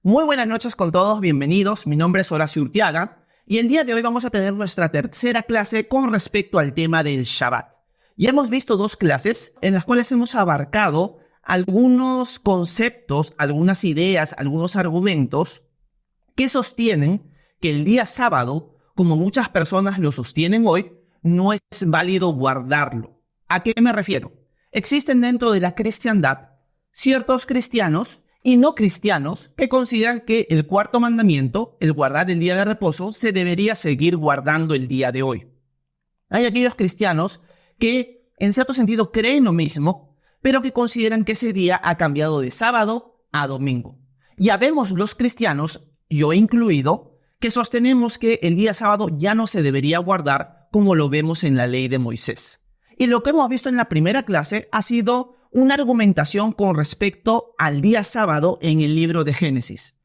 Muy buenas noches con todos, bienvenidos. Mi nombre es Horacio Urtiaga y el día de hoy vamos a tener nuestra tercera clase con respecto al tema del Shabbat. Ya hemos visto dos clases en las cuales hemos abarcado algunos conceptos, algunas ideas, algunos argumentos que sostienen que el día sábado, como muchas personas lo sostienen hoy, no es válido guardarlo. ¿A qué me refiero? Existen dentro de la cristiandad ciertos cristianos y no cristianos que consideran que el cuarto mandamiento, el guardar el día de reposo, se debería seguir guardando el día de hoy. Hay aquellos cristianos que en cierto sentido creen lo mismo, pero que consideran que ese día ha cambiado de sábado a domingo. Ya vemos los cristianos, yo incluido, que sostenemos que el día sábado ya no se debería guardar como lo vemos en la ley de Moisés. Y lo que hemos visto en la primera clase ha sido una argumentación con respecto al día sábado en el libro de Génesis.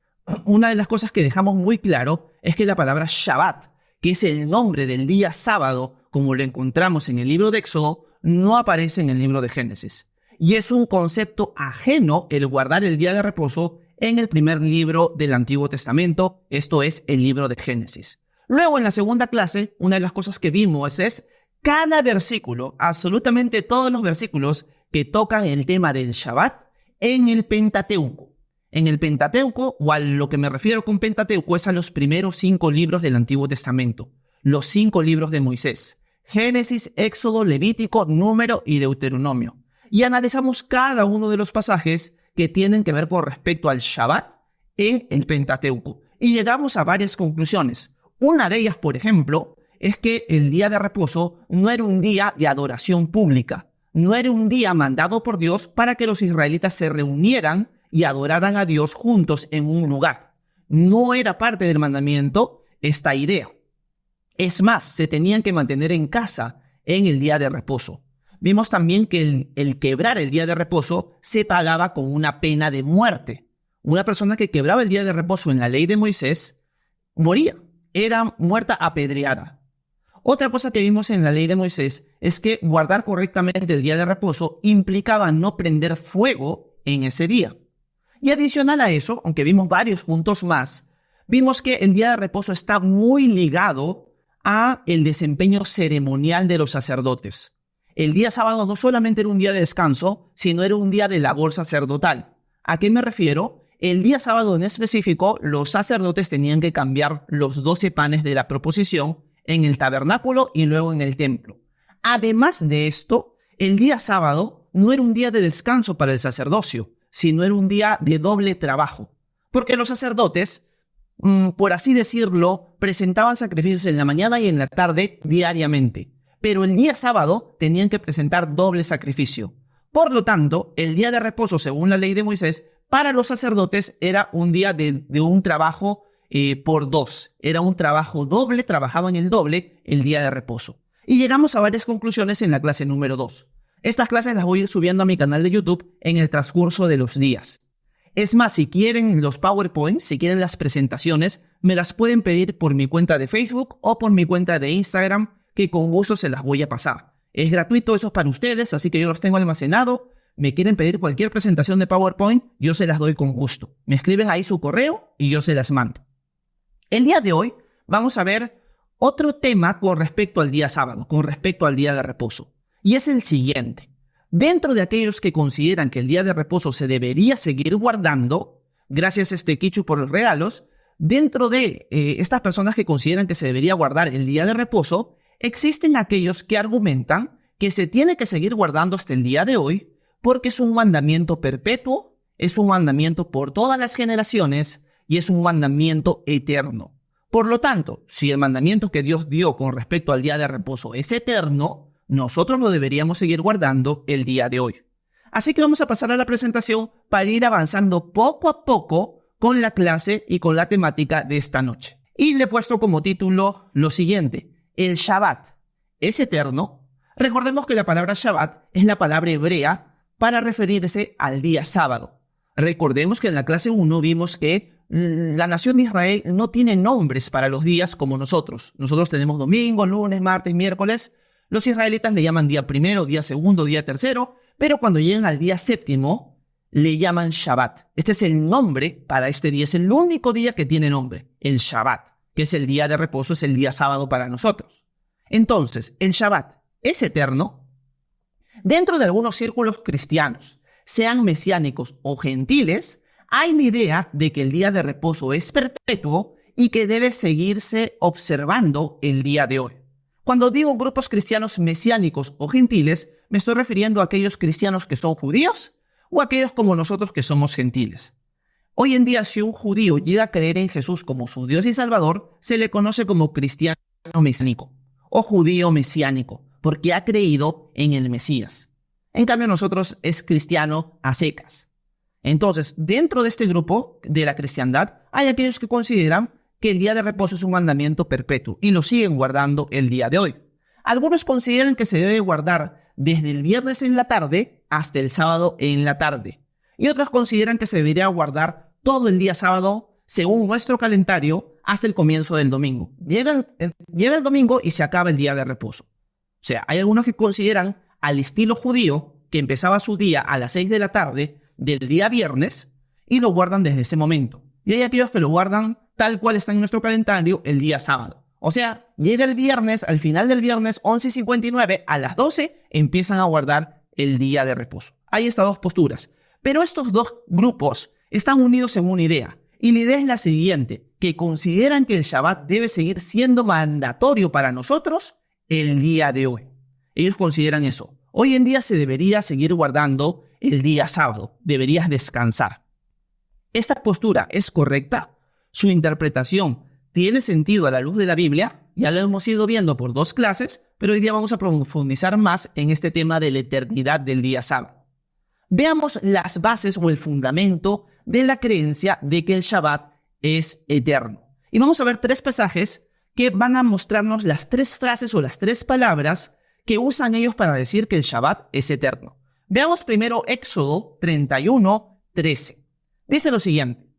Una de las cosas que dejamos muy claro es que la palabra Shabbat, que es el nombre del día sábado, como lo encontramos en el libro de Éxodo, no aparece en el libro de Génesis. Y es un concepto ajeno el guardar el día de reposo en el primer libro del Antiguo Testamento, esto es el libro de Génesis. Luego en la segunda clase, una de las cosas que vimos es cada versículo, absolutamente todos los versículos que tocan el tema del Shabbat en el Pentateuco. En el Pentateuco, o a lo que me refiero con Pentateuco, es a los primeros 5 libros del Antiguo Testamento, los 5 libros de Moisés: Génesis, Éxodo, Levítico, Número y Deuteronomio. Y analizamos cada uno de los pasajes que tienen que ver con respecto al Shabbat en el Pentateuco. Y llegamos a varias conclusiones. Una de ellas, por ejemplo, es que el día de reposo no era un día de adoración pública. No era un día mandado por Dios para que los israelitas se reunieran y adoraran a Dios juntos en un lugar. No era parte del mandamiento esta idea. Es más, se tenían que mantener en casa en el día de reposo. Vimos también que el quebrar el día de reposo se pagaba con una pena de muerte. Una persona que quebraba el día de reposo en la ley de Moisés moría, era muerta apedreada. Otra cosa que vimos en la ley de Moisés es que guardar correctamente el día de reposo implicaba no prender fuego en ese día. Y adicional a eso, aunque vimos varios puntos más, vimos que el día de reposo está muy ligado a el desempeño ceremonial de los sacerdotes. El día sábado no solamente era un día de descanso, sino era un día de labor sacerdotal. ¿A qué me refiero? El día sábado en específico, los sacerdotes tenían que cambiar los 12 panes de la proposición en el tabernáculo y luego en el templo. Además de esto, el día sábado no era un día de descanso para el sacerdocio, sino era un día de doble trabajo. Porque los sacerdotes, por así decirlo, presentaban sacrificios en la mañana y en la tarde diariamente. Pero el día sábado tenían que presentar doble sacrificio. Por lo tanto, el día de reposo, según la ley de Moisés, para los sacerdotes era un día de un trabajo por 2. Era un trabajo doble, trabajaban el doble el día de reposo. Y llegamos a varias conclusiones en la clase número 2. Estas clases las voy a ir subiendo a mi canal de YouTube en el transcurso de los días. Es más, si quieren los PowerPoints, si quieren las presentaciones, me las pueden pedir por mi cuenta de Facebook o por mi cuenta de Instagram, que con gusto se las voy a pasar. Es gratuito, eso es para ustedes, así que yo los tengo almacenado. Me quieren pedir cualquier presentación de PowerPoint, yo se las doy con gusto. Me escriben ahí su correo y yo se las mando. El día de hoy vamos a ver otro tema con respecto al día sábado, con respecto al día de reposo. Y es el siguiente. Dentro de aquellos que consideran que el día de reposo se debería seguir guardando, gracias a Kichu por los regalos, dentro de estas personas que consideran que se debería guardar el día de reposo, existen aquellos que argumentan que se tiene que seguir guardando hasta el día de hoy porque es un mandamiento perpetuo, es un mandamiento por todas las generaciones, y es un mandamiento eterno. Por lo tanto, si el mandamiento que Dios dio con respecto al día de reposo es eterno, nosotros lo deberíamos seguir guardando el día de hoy. Así que vamos a pasar a la presentación para ir avanzando poco a poco con la clase y con la temática de esta noche. Y le he puesto como título lo siguiente: el Shabbat es eterno. Recordemos que la palabra Shabbat es la palabra hebrea para referirse al día sábado. Recordemos que en la clase 1 vimos que la nación de Israel no tiene nombres para los días como nosotros. Nosotros tenemos domingo, lunes, martes, miércoles. Los israelitas le llaman día primero, día segundo, día tercero, pero cuando llegan al día séptimo, le llaman Shabbat. Este es el nombre para este día. Es el único día que tiene nombre, el Shabbat, que es el día de reposo, es el día sábado para nosotros. Entonces, el Shabbat es eterno. Dentro de algunos círculos cristianos, sean mesiánicos o gentiles, hay la idea de que el día de reposo es perpetuo y que debe seguirse observando el día de hoy. Cuando digo grupos cristianos mesiánicos o gentiles, me estoy refiriendo a aquellos cristianos que son judíos o aquellos como nosotros que somos gentiles. Hoy en día, si un judío llega a creer en Jesús como su Dios y Salvador, se le conoce como cristiano mesiánico o judío mesiánico, porque ha creído en el Mesías. En cambio, nosotros es cristiano a secas. Entonces, dentro de este grupo de la cristiandad, hay aquellos que consideran que el día de reposo es un mandamiento perpetuo y lo siguen guardando el día de hoy. Algunos consideran que se debe guardar desde el viernes en la tarde hasta el sábado en la tarde. Y otros consideran que se debería guardar todo el día sábado, según nuestro calendario, hasta el comienzo del domingo. Llega el domingo y se acaba el día de reposo. O sea, hay algunos que consideran al estilo judío, que empezaba su día a las 6 de la tarde del día viernes, y lo guardan desde ese momento. Y hay aquellos que lo guardan tal cual está en nuestro calendario el día sábado. O sea, llega el viernes, al final del viernes, 11:59, a las 12, empiezan a guardar el día de reposo. Hay estas dos posturas. Pero estos dos grupos están unidos en una idea. Y la idea es la siguiente, que consideran que el Shabbat debe seguir siendo mandatorio para nosotros el día de hoy. Ellos consideran eso. Hoy en día se debería seguir guardando el día sábado. Deberías descansar. ¿Esta postura es correcta? ¿Su interpretación tiene sentido a la luz de la Biblia? Ya lo hemos ido viendo por 2 clases, pero hoy día vamos a profundizar más en este tema de la eternidad del día sábado. Veamos las bases o el fundamento de la creencia de que el Shabbat es eterno. Y vamos a ver 3 pasajes que van a mostrarnos las 3 frases o las 3 palabras que usan ellos para decir que el Shabbat es eterno. Veamos primero Éxodo 31:13. Dice lo siguiente: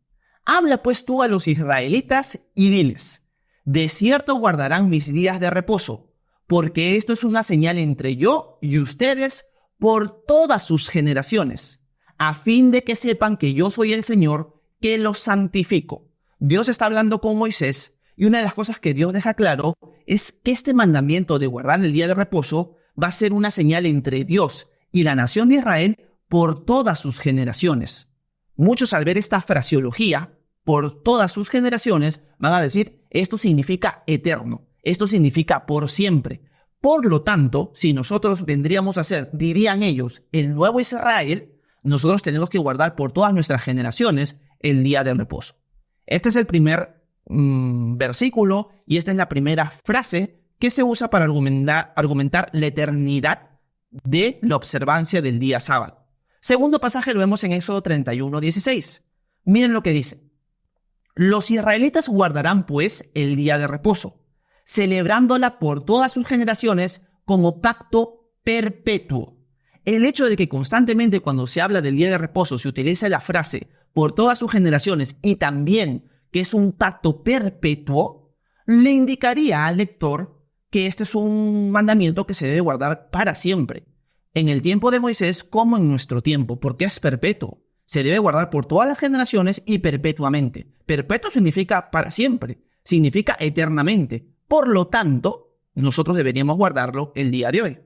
habla pues tú a los israelitas y diles, de cierto guardarán mis días de reposo, porque esto es una señal entre yo y ustedes por todas sus generaciones, a fin de que sepan que yo soy el Señor, que los santifico. Dios está hablando con Moisés, y una de las cosas que Dios deja claro es que este mandamiento de guardar el día de reposo va a ser una señal entre Dios y la nación de Israel por todas sus generaciones. Muchos, al ver esta fraseología, por todas sus generaciones, van a decir, esto significa eterno, esto significa por siempre. Por lo tanto, si nosotros vendríamos a ser, dirían ellos, el nuevo Israel, nosotros tenemos que guardar por todas nuestras generaciones el día de reposo. Este es el primer versículo y esta es la primera frase que se usa para argumentar la eternidad de la observancia del día sábado. Segundo pasaje lo vemos en Éxodo 31:16. Miren lo que dice. Los israelitas guardarán pues el día de reposo, celebrándola por todas sus generaciones como pacto perpetuo. El hecho de que constantemente cuando se habla del día de reposo se utilice la frase por todas sus generaciones y también que es un pacto perpetuo, le indicaría al lector que este es un mandamiento que se debe guardar para siempre, en el tiempo de Moisés como en nuestro tiempo, porque es perpetuo. Se debe guardar por todas las generaciones y perpetuamente. Perpetuo significa para siempre, significa eternamente. Por lo tanto, nosotros deberíamos guardarlo el día de hoy.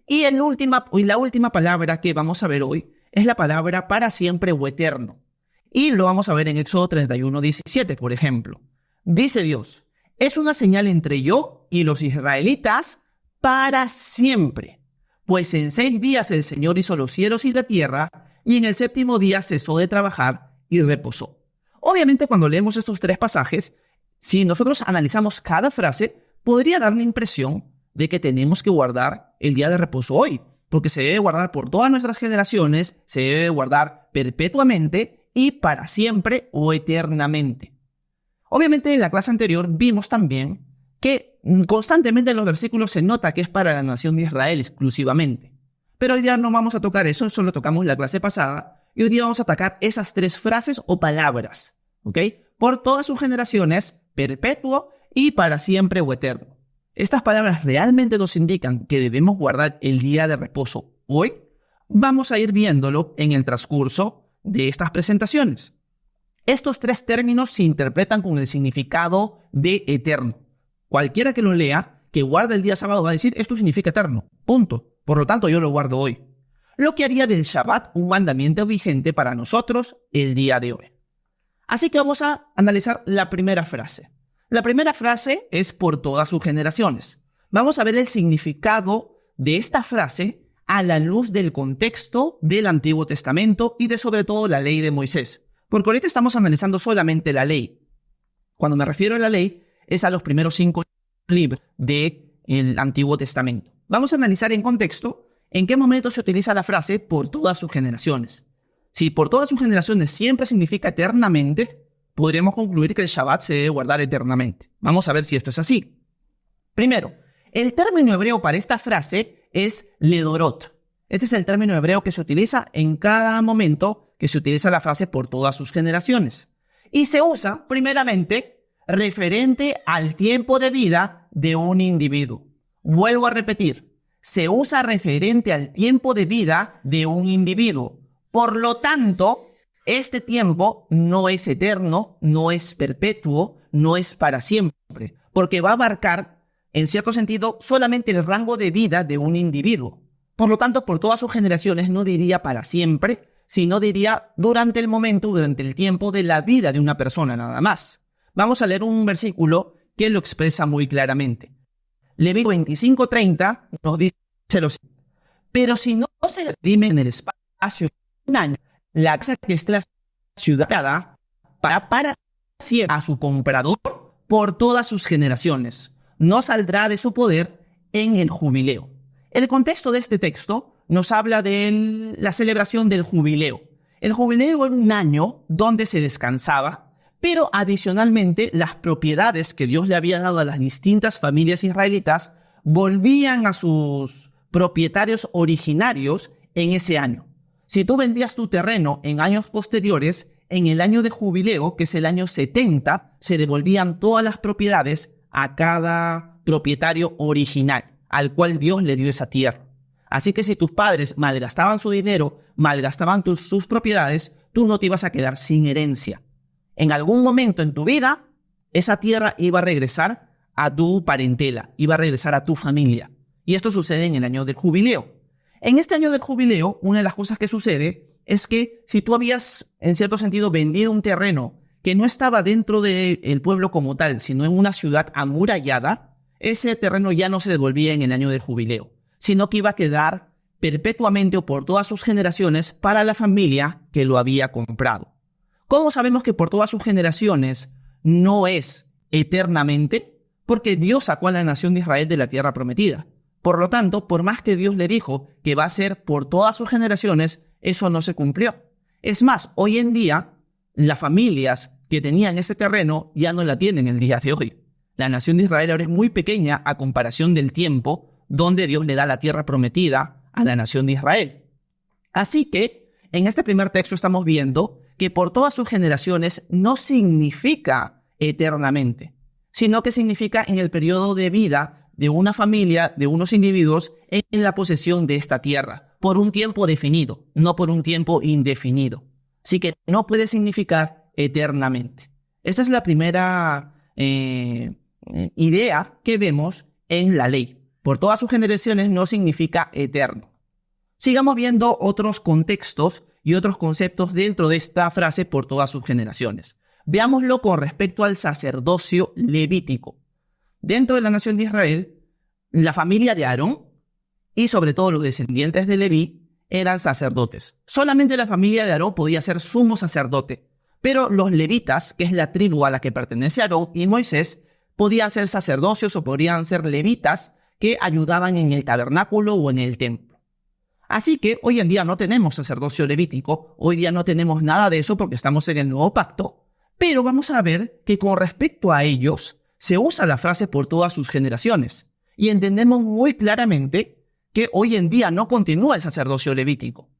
Y la última palabra que vamos a ver hoy es la palabra para siempre o eterno. Y lo vamos a ver en Éxodo 31:17, por ejemplo. Dice Dios, es una señal entre yo y los israelitas para siempre. Pues en 6 días el Señor hizo los cielos y la tierra, y en el 7º día cesó de trabajar y reposó. Obviamente, cuando leemos estos 3 pasajes, si nosotros analizamos cada frase, podría dar la impresión de que tenemos que guardar el día de reposo hoy, porque se debe guardar por todas nuestras generaciones, se debe guardar perpetuamente y para siempre o eternamente. Obviamente, en la clase anterior vimos también que constantemente en los versículos se nota que es para la nación de Israel exclusivamente. Pero hoy día no vamos a tocar eso lo tocamos en la clase pasada, y hoy día vamos a atacar esas 3 frases o palabras, ¿ok? Por todas sus generaciones, perpetuo y para siempre o eterno. ¿Estas palabras realmente nos indican que debemos guardar el día de reposo hoy? Vamos a ir viéndolo en el transcurso de estas presentaciones. Estos tres términos se interpretan con el significado de eterno. Cualquiera que lo lea, que guarde el día sábado, va a decir, esto significa eterno, punto. Por lo tanto, yo lo guardo hoy. Lo que haría del Shabbat un mandamiento vigente para nosotros el día de hoy. Así que vamos a analizar la primera frase. La primera frase es por todas sus generaciones. Vamos a ver el significado de esta frase a la luz del contexto del Antiguo Testamento y de sobre todo la ley de Moisés. Porque ahorita estamos analizando solamente la ley. Cuando me refiero a la ley, es a los primeros 5 libros del Antiguo Testamento. Vamos a analizar en contexto en qué momento se utiliza la frase por todas sus generaciones. Si por todas sus generaciones siempre significa eternamente, podríamos concluir que el Shabbat se debe guardar eternamente. Vamos a ver si esto es así. Primero, el término hebreo para esta frase es ledorot. Este es el término hebreo que se utiliza en cada momento que se utiliza la frase por todas sus generaciones. Y se usa, primeramente, referente al tiempo de vida de un individuo. Vuelvo a repetir, se usa referente al tiempo de vida de un individuo. Por lo tanto, este tiempo no es eterno, no es perpetuo, no es para siempre, porque va a abarcar, en cierto sentido, solamente el rango de vida de un individuo. Por lo tanto, por todas sus generaciones no diría para siempre, sino diría durante el momento, durante el tiempo de la vida de una persona nada más. Vamos a leer un versículo que lo expresa muy claramente. Levítico 25:30 nos dice lo siguiente: pero si no se redime en el espacio de un año, la casa que está ciudadana para siempre a su comprador por todas sus generaciones, no saldrá de su poder en el jubileo. El contexto de este texto nos habla de la celebración del jubileo. El jubileo era un año donde se descansaba, pero adicionalmente las propiedades que Dios le había dado a las distintas familias israelitas volvían a sus propietarios originarios en ese año. Si tú vendías tu terreno en años posteriores, en el año de jubileo, que es el año 70, se devolvían todas las propiedades a cada propietario original, al cual Dios le dio esa tierra. Así que si tus padres malgastaban su dinero, malgastaban sus propiedades, tú no te ibas a quedar sin herencia. En algún momento en tu vida, esa tierra iba a regresar a tu parentela, iba a regresar a tu familia. Y esto sucede en el año del jubileo. En este año del jubileo, una de las cosas que sucede es que si tú habías, en cierto sentido, vendido un terreno que no estaba dentro del pueblo como tal, sino en una ciudad amurallada, ese terreno ya no se devolvía en el año del jubileo, sino que iba a quedar perpetuamente o por todas sus generaciones para la familia que lo había comprado. ¿Cómo sabemos que por todas sus generaciones no es eternamente? Porque Dios sacó a la nación de Israel de la tierra prometida. Por lo tanto, por más que Dios le dijo que va a ser por todas sus generaciones, eso no se cumplió. Es más, hoy en día, las familias que tenían ese terreno ya no la tienen el día de hoy. La nación de Israel ahora es muy pequeña a comparación del tiempo donde Dios le da la tierra prometida a la nación de Israel. Así que, en este primer texto estamos viendo que por todas sus generaciones no significa eternamente, sino que significa en el periodo de vida de una familia, de unos individuos, en la posesión de esta tierra, por un tiempo definido, no por un tiempo indefinido. Así que no puede significar eternamente. Esta es la primera idea que vemos en la ley. Por todas sus generaciones no significa eterno. Sigamos viendo otros contextos y otros conceptos dentro de esta frase por todas sus generaciones. Veámoslo con respecto al sacerdocio levítico. Dentro de la nación de Israel, la familia de Aarón y sobre todo los descendientes de Leví eran sacerdotes. Solamente la familia de Aarón podía ser sumo sacerdote, pero los levitas, que es la tribu a la que pertenece Aarón y Moisés, podían ser sacerdocios o podían ser levitas que ayudaban en el tabernáculo o en el templo. Así que hoy en día no tenemos sacerdocio levítico, hoy día no tenemos nada de eso porque estamos en el nuevo pacto, pero vamos a ver que con respecto a ellos se usa la frase por todas sus generaciones y entendemos muy claramente que hoy en día no continúa el sacerdocio levítico.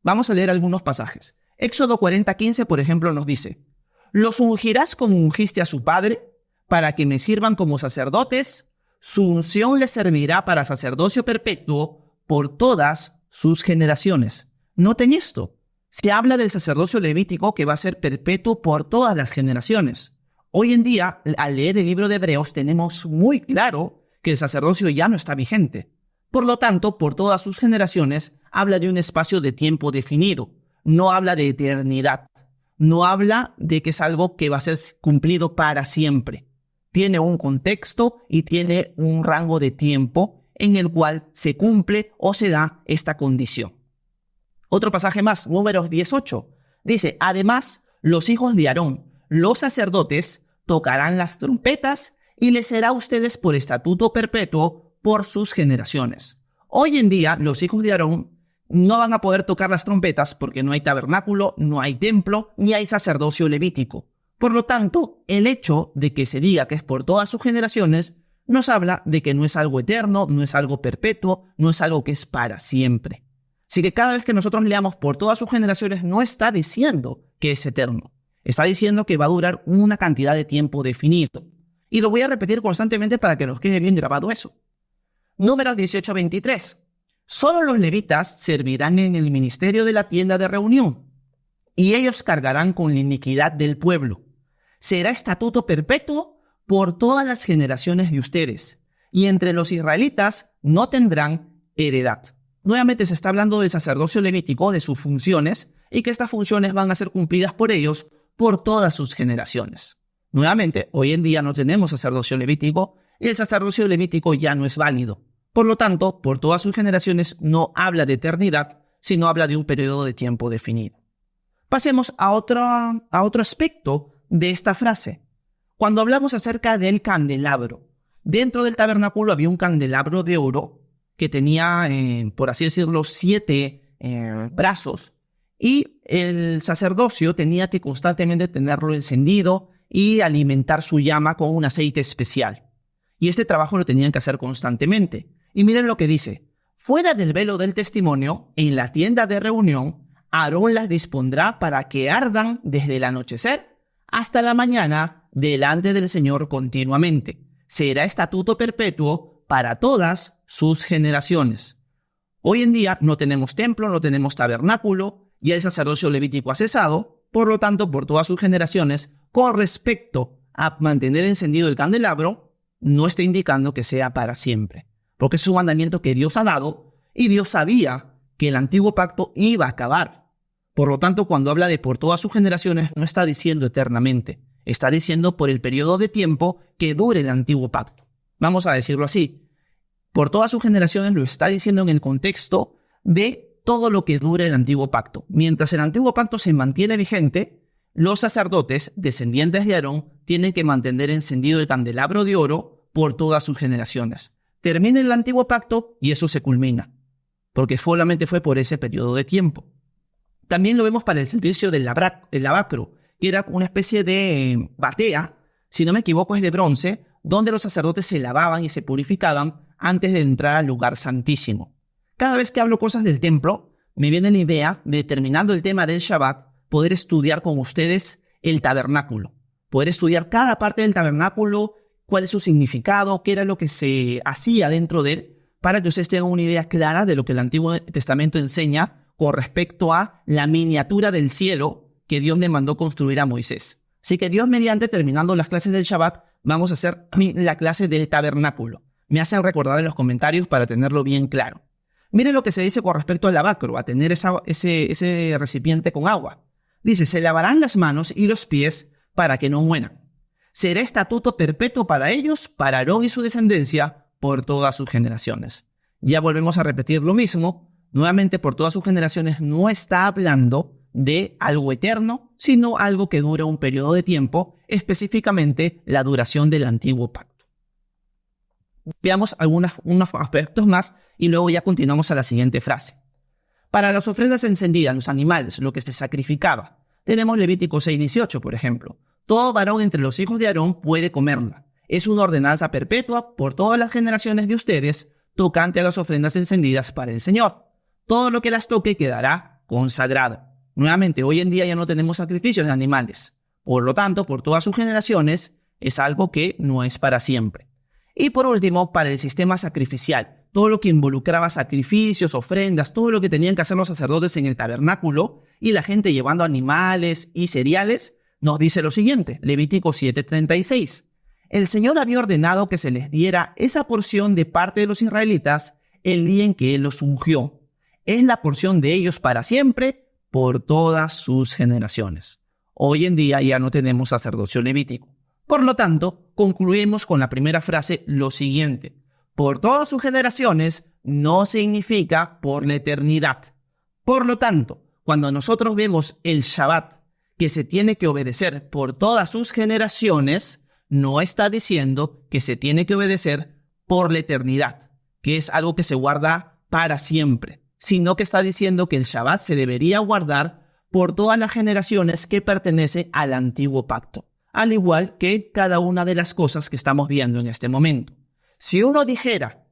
Vamos a leer algunos pasajes. Éxodo 40:15, por ejemplo, nos dice: «Los ungirás como ungiste a su padre, para que me sirvan como sacerdotes. Su unción les servirá para sacerdocio perpetuo por todas sus generaciones». Noten esto. Se habla del sacerdocio levítico que va a ser perpetuo por todas las generaciones. Hoy en día, al leer el libro de Hebreos, tenemos muy claro que el sacerdocio ya no está vigente. Por lo tanto, por todas sus generaciones, habla de un espacio de tiempo definido. No habla de eternidad. No habla de que es algo que va a ser cumplido para siempre. Tiene un contexto y tiene un rango de tiempo en el cual se cumple o se da esta condición. Otro pasaje más, Números 18, dice: además, los hijos de Aarón, los sacerdotes, tocarán las trompetas y les será a ustedes por estatuto perpetuo por sus generaciones. Hoy en día, los hijos de Aarón no van a poder tocar las trompetas porque no hay tabernáculo, no hay templo, ni hay sacerdocio levítico. Por lo tanto, el hecho de que se diga que es por todas sus generaciones nos habla de que no es algo eterno, no es algo perpetuo, no es algo que es para siempre. Así que cada vez que nosotros leamos por todas sus generaciones, no está diciendo que es eterno. Está diciendo que va a durar una cantidad de tiempo definido. Y lo voy a repetir constantemente para que nos quede bien grabado eso. Números 18-23. Solo los levitas servirán en el ministerio de la tienda de reunión, y ellos cargarán con la iniquidad del pueblo. Será estatuto perpetuo por todas las generaciones de ustedes, y entre los israelitas no tendrán heredad. Nuevamente se está hablando del sacerdocio levítico, de sus funciones, y que estas funciones van a ser cumplidas por ellos por todas sus generaciones. Nuevamente, hoy en día no tenemos sacerdocio levítico, y el sacerdocio levítico ya no es válido. Por lo tanto, por todas sus generaciones no habla de eternidad, sino habla de un periodo de tiempo definido. Pasemos a otro aspecto de esta frase. Cuando hablamos acerca del candelabro, dentro del tabernáculo había un candelabro de oro que tenía, por así decirlo, 7 brazos, y el sacerdocio tenía que constantemente tenerlo encendido y alimentar su llama con un aceite especial. Y este trabajo lo tenían que hacer constantemente. Y miren lo que dice: fuera del velo del testimonio, en la tienda de reunión, Aarón las dispondrá para que ardan desde el anochecer hasta la mañana delante del Señor continuamente. Será estatuto perpetuo para todas sus generaciones. Hoy en día no tenemos templo, no tenemos tabernáculo, y el sacerdocio levítico ha cesado. Por lo tanto, por todas sus generaciones, con respecto a mantener encendido el candelabro, no está indicando que sea para siempre, porque es un mandamiento que Dios ha dado, y Dios sabía que el antiguo pacto iba a acabar. Por lo tanto, cuando habla de por todas sus generaciones, no está diciendo eternamente, está diciendo por el periodo de tiempo que dure el antiguo pacto. Vamos a decirlo así: por todas sus generaciones lo está diciendo en el contexto de todo lo que dure el antiguo pacto. Mientras el antiguo pacto se mantiene vigente, los sacerdotes, descendientes de Aarón, tienen que mantener encendido el candelabro de oro por todas sus generaciones. Termina el antiguo pacto y eso se culmina, porque solamente fue por ese periodo de tiempo. También lo vemos para el servicio del lavacro, que era una especie de batea, si no me equivoco es de bronce, donde los sacerdotes se lavaban y se purificaban antes de entrar al lugar santísimo. Cada vez que hablo cosas del templo, me viene la idea de, terminando el tema del Shabbat, poder estudiar con ustedes el tabernáculo. Poder estudiar cada parte del tabernáculo, cuál es su significado, qué era lo que se hacía dentro de él, para que ustedes tengan una idea clara de lo que el Antiguo Testamento enseña con respecto a la miniatura del cielo que Dios le mandó construir a Moisés. Así que Dios mediante, terminando las clases del Shabbat, vamos a hacer la clase del tabernáculo. Me hacen recordar en los comentarios para tenerlo bien claro. Miren lo que se dice con respecto al lavacro, a tener ese recipiente con agua. Dice: se lavarán las manos y los pies para que no mueran. Será estatuto perpetuo para ellos, para Aarón y su descendencia, por todas sus generaciones. Ya volvemos a repetir lo mismo. Nuevamente, por todas sus generaciones no está hablando de algo eterno, sino algo que dura un periodo de tiempo, específicamente la duración del antiguo pacto. Veamos unos aspectos más y luego ya continuamos a la siguiente frase. Para las ofrendas encendidas, los animales, lo que se sacrificaba, tenemos Levítico 6:18, por ejemplo. Todo varón entre los hijos de Aarón puede comerla. Es una ordenanza perpetua por todas las generaciones de ustedes, tocante a las ofrendas encendidas para el Señor. Todo lo que las toque quedará consagrado. Nuevamente, hoy en día ya no tenemos sacrificios de animales. Por lo tanto, por todas sus generaciones, es algo que no es para siempre. Y por último, para el sistema sacrificial, todo lo que involucraba sacrificios, ofrendas, todo lo que tenían que hacer los sacerdotes en el tabernáculo y la gente llevando animales y cereales, nos dice lo siguiente, Levítico 7:36. El Señor había ordenado que se les diera esa porción de parte de los israelitas el día en que Él los ungió. Es la porción de ellos para siempre, por todas sus generaciones. Hoy en día ya no tenemos sacerdocio levítico. Por lo tanto, concluimos con la primera frase lo siguiente. Por todas sus generaciones no significa por la eternidad. Por lo tanto, cuando nosotros vemos el Shabbat que se tiene que obedecer por todas sus generaciones, no está diciendo que se tiene que obedecer por la eternidad, que es algo que se guarda para siempre, sino que está diciendo que el Shabbat se debería guardar por todas las generaciones que pertenecen al antiguo pacto, al igual que cada una de las cosas que estamos viendo en este momento. Si uno dijera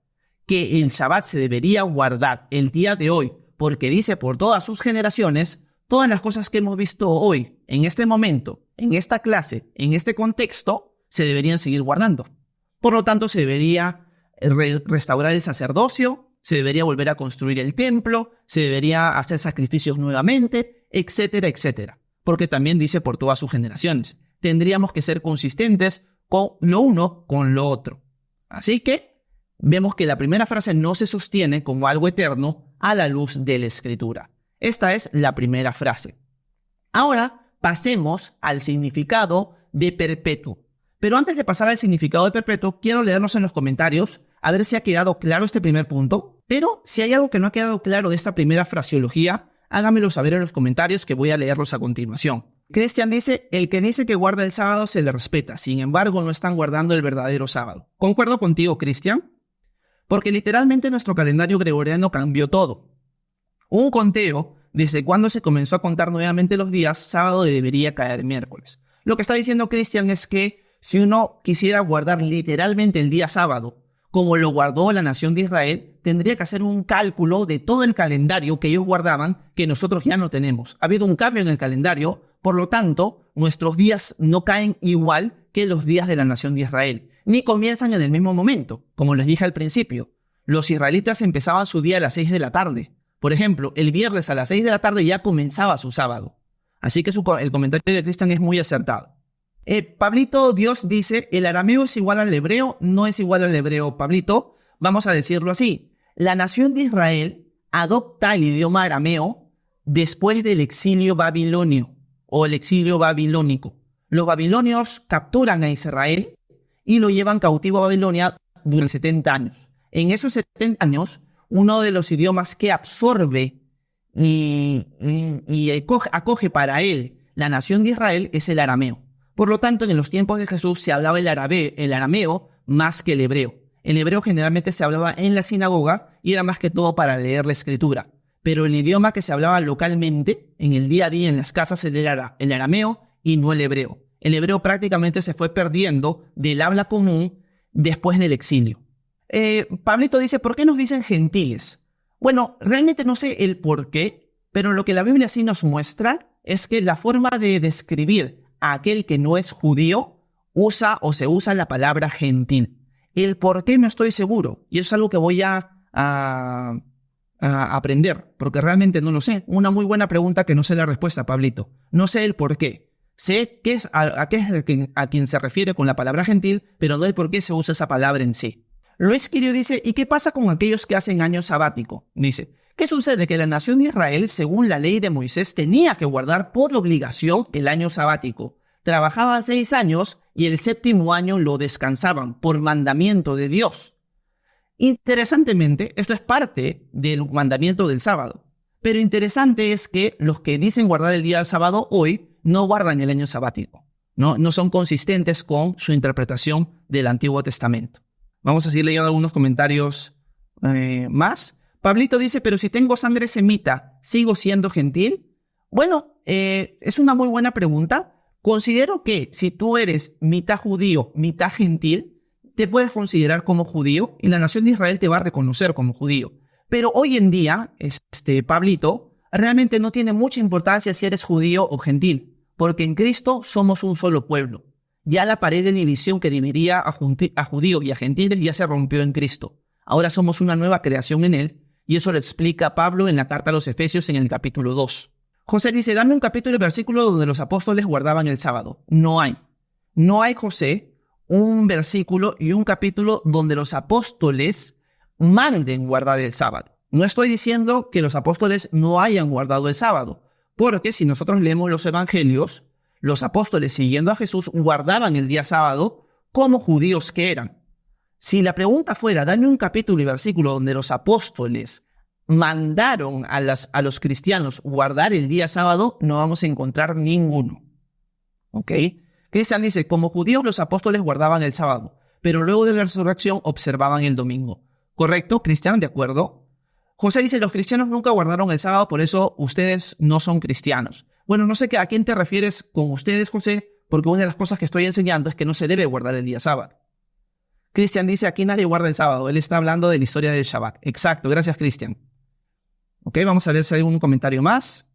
que el Shabbat se debería guardar el día de hoy porque dice por todas sus generaciones, todas las cosas que hemos visto hoy, en este momento, en esta clase, en este contexto, se deberían seguir guardando. Por lo tanto, se debería restaurar el sacerdocio, se debería volver a construir el templo, se debería hacer sacrificios nuevamente, etcétera, etcétera. Porque también dice por todas sus generaciones. Tendríamos que ser consistentes con lo uno con lo otro. Así que vemos que la primera frase no se sostiene como algo eterno a la luz de la Escritura. Esta es la primera frase. Ahora pasemos al significado de perpetuo. Pero antes de pasar al significado de perpetuo, quiero leernos en los comentarios a ver si ha quedado claro este primer punto. Pero si hay algo que no ha quedado claro de esta primera fraseología, háganmelo saber en los comentarios que voy a leerlos a continuación. Cristian dice, el que dice que guarda el sábado se le respeta, sin embargo no están guardando el verdadero sábado. Concuerdo contigo, Cristian, porque literalmente nuestro calendario gregoriano cambió todo. Un conteo, desde cuando se comenzó a contar nuevamente los días, sábado debería caer miércoles. Lo que está diciendo Cristian es que si uno quisiera guardar literalmente el día sábado, como lo guardó la nación de Israel, tendría que hacer un cálculo de todo el calendario que ellos guardaban, que nosotros ya no tenemos. Ha habido un cambio en el calendario, por lo tanto, nuestros días no caen igual que los días de la nación de Israel, ni comienzan en el mismo momento. Como les dije al principio, los israelitas empezaban su día a las 6 de la tarde. Por ejemplo, el viernes a las 6 de la tarde ya comenzaba su sábado. Así que el comentario de Cristian es muy acertado. Pablito Dios dice, el arameo es igual al hebreo, no es igual al hebreo, Pablito. Vamos a decirlo así. La nación de Israel adopta el idioma arameo después del exilio babilonio o el exilio babilónico. Los babilonios capturan a Israel y lo llevan cautivo a Babilonia durante 70 años. En esos 70 años, uno de los idiomas que absorbe y acoge para él la nación de Israel es el arameo. Por lo tanto, en los tiempos de Jesús se hablaba el arameo más que el hebreo. El hebreo generalmente se hablaba en la sinagoga y era más que todo para leer la escritura. Pero el idioma que se hablaba localmente, en el día a día en las casas, era el arameo y no el hebreo. El hebreo prácticamente se fue perdiendo del habla común después del exilio. Pablito dice, ¿por qué nos dicen gentiles? Bueno, realmente no sé el por qué, pero lo que la Biblia sí nos muestra es que la forma de describir a aquel que no es judío se usa la palabra gentil. El por qué no estoy seguro, y eso es algo que voy a aprender, porque realmente no lo sé. Una muy buena pregunta que no sé la respuesta, Pablito. No sé el por qué. Sé qué es a quien se refiere con la palabra gentil, pero no el por qué se usa esa palabra en sí. Luis Quirio dice, ¿y qué pasa con aquellos que hacen año sabático? Dice, ¿qué sucede? Que la nación de Israel, según la ley de Moisés, tenía que guardar por obligación el año sabático. Trabajaban 6 años y el 7º año lo descansaban por mandamiento de Dios. Interesantemente, esto es parte del mandamiento del sábado. Pero interesante es que los que dicen guardar el día del sábado hoy no guardan el año sabático. No son consistentes con su interpretación del Antiguo Testamento. Vamos a seguir leyendo algunos comentarios más. Pablito dice, pero si tengo sangre semita, ¿sigo siendo gentil? Bueno, es una muy buena pregunta. Considero que si tú eres mitad judío, mitad gentil, te puedes considerar como judío y la nación de Israel te va a reconocer como judío. Pero hoy en día, Pablito, realmente no tiene mucha importancia si eres judío o gentil, porque en Cristo somos un solo pueblo. Ya la pared de división que dividía a judíos y a gentiles ya se rompió en Cristo. Ahora somos una nueva creación en Él, y eso lo explica Pablo en la carta a los Efesios en el capítulo 2. José dice, dame un capítulo y versículo donde los apóstoles guardaban el sábado. No hay. No hay, José, un versículo y un capítulo donde los apóstoles manden guardar el sábado. No estoy diciendo que los apóstoles no hayan guardado el sábado, porque si nosotros leemos los evangelios, los apóstoles siguiendo a Jesús guardaban el día sábado como judíos que eran. Si la pregunta fuera, dame un capítulo y versículo donde los apóstoles mandaron a los cristianos guardar el día sábado, no vamos a encontrar ninguno. ¿Ok? Cristian dice, como judíos los apóstoles guardaban el sábado, pero luego de la resurrección observaban el domingo. ¿Correcto, Cristian? ¿De acuerdo? José dice, los cristianos nunca guardaron el sábado, por eso ustedes no son cristianos. Bueno, no sé a quién te refieres con ustedes, José, porque una de las cosas que estoy enseñando es que no se debe guardar el día sábado. Cristian dice, aquí nadie guarda el sábado. Él está hablando de la historia del Shabbat. Exacto, gracias, Cristian. Ok, vamos a ver si hay un comentario más.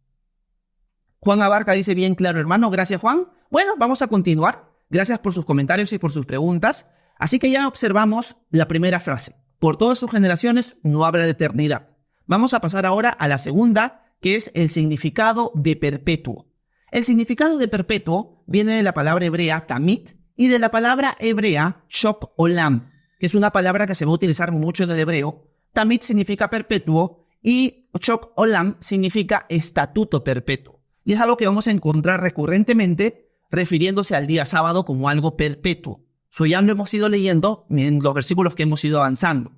Juan Abarca dice, bien claro, hermano. Gracias, Juan. Bueno, vamos a continuar. Gracias por sus comentarios y por sus preguntas. Así que ya observamos la primera frase. Por todas sus generaciones no habla de eternidad. Vamos a pasar ahora a la segunda, que es el significado de perpetuo. El significado de perpetuo viene de la palabra hebrea tamid y de la palabra hebrea shok olam, que es una palabra que se va a utilizar mucho en el hebreo. Tamid significa perpetuo y shok olam significa estatuto perpetuo. Y es algo que vamos a encontrar recurrentemente refiriéndose al día sábado como algo perpetuo. Eso ya lo hemos ido leyendo en los versículos que hemos ido avanzando.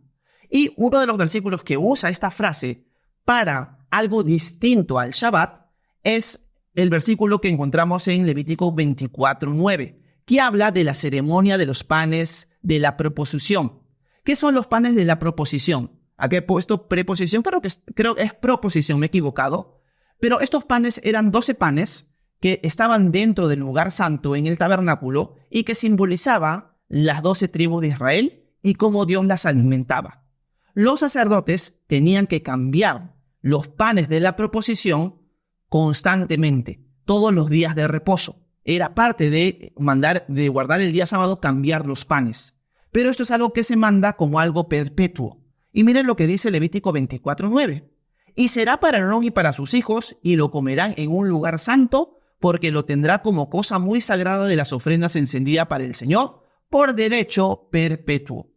Y uno de los versículos que usa esta frase para algo distinto al Shabbat es el versículo que encontramos en Levítico 24:9, que habla de la ceremonia de los panes de la proposición. ¿Qué son los panes de la proposición? Aquí he puesto preposición, pero creo que es proposición, me he equivocado. Pero estos panes eran 12 panes que estaban dentro del lugar santo en el tabernáculo y que simbolizaba las 12 tribus de Israel y cómo Dios las alimentaba. Los sacerdotes tenían que cambiar los panes de la proposición constantemente, todos los días de reposo. Era parte de guardar el día sábado, cambiar los panes. Pero esto es algo que se manda como algo perpetuo. Y miren lo que dice Levítico 24:9. Y será para Aarón y para sus hijos, y lo comerán en un lugar santo, porque lo tendrá como cosa muy sagrada de las ofrendas encendidas para el Señor, por derecho perpetuo.